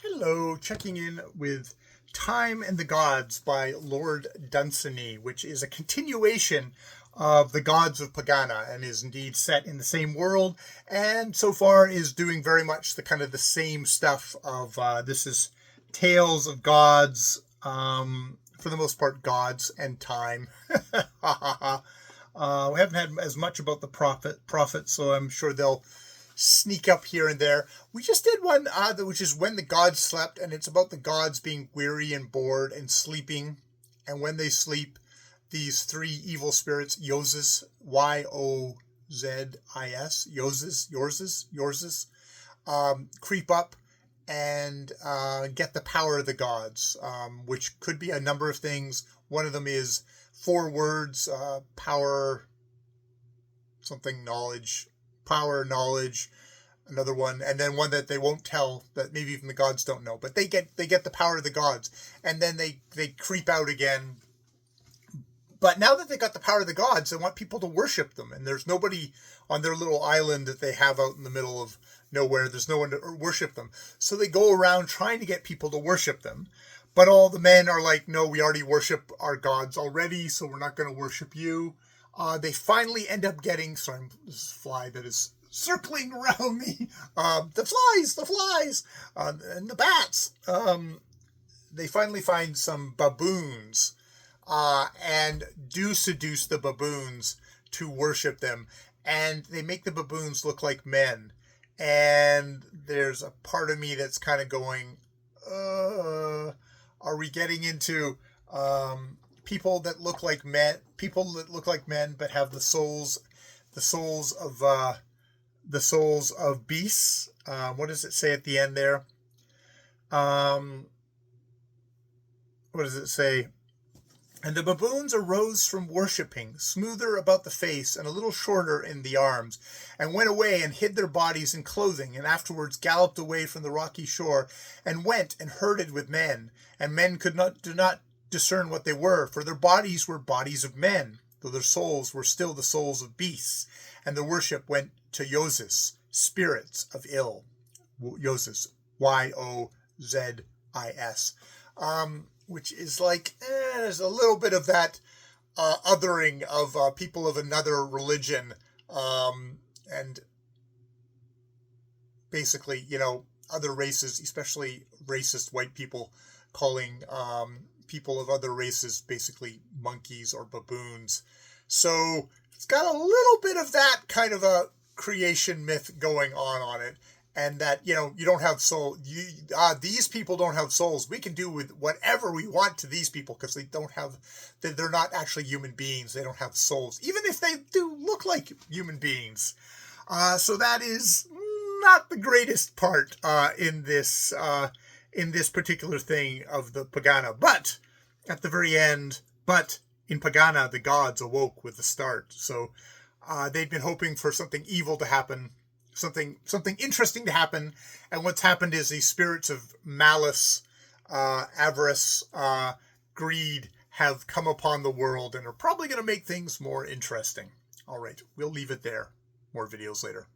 Hello, checking in with Time and the Gods by Lord Dunsany, which is a continuation of the Gods of Pagana and is indeed set in the same world, and so far is doing very much the kind of the same stuff of this is Tales of Gods, for the most part gods and time. We haven't had as much about the prophet, so I'm sure they'll sneak up here and there. We just did one which is When the Gods Slept, and it's about the gods being weary and bored and sleeping, and when they sleep, these three evil spirits, Yozis, Y-O-Z-I-S, Yozis, creep up and get the power of the gods, which could be a number of things. One of them is 4 words, power, something, knowledge, power, knowledge, another one, and then one that they won't tell, that maybe even the gods don't know, but they get the power of the gods, and then they creep out again. But now that they got the power of the gods, they want people to worship them, and there's nobody on their little island that they have out in the middle of nowhere. There's no one to worship them, so they go around trying to get people to worship them, but all the men are like, no, we already worship our gods already, so we're not going to worship you. They finally end up getting, sorry, this is a fly that is circling around me. The flies, and the bats. They finally find some baboons, and do seduce the baboons to worship them. And they make the baboons look like men. And there's a part of me that's kind of going, are we getting into people that look like men but have the souls of beasts? What does it say at the end there? What does it say? And the baboons arose from worshipping, smoother about the face and a little shorter in the arms, and went away and hid their bodies in clothing, and afterwards galloped away from the rocky shore, and went and herded with men, and men do not discern what they were, for their bodies were bodies of men, though their souls were still the souls of beasts, and their worship went to Yozis, spirits of ill. Yozis, Y-O-Z-I-S, which is like, there's a little bit of that othering of people of another religion, and basically, other races, especially racist white people, calling people of other races basically monkeys or baboons. So it's got a little bit of that kind of a creation myth going on it, and that you don't have soul. These people don't have souls. We can do with whatever we want to these people because they're not actually human beings. They don't have souls, even if they do look like human beings. So that is not the greatest part in this particular thing of the Pagana. But at the very end, in Pagana, the gods awoke with the start. So they'd been hoping for something evil to happen, something interesting to happen, and what's happened is these spirits of malice, avarice, greed have come upon the world and are probably going to make things more interesting. All right, we'll leave it there. More videos later.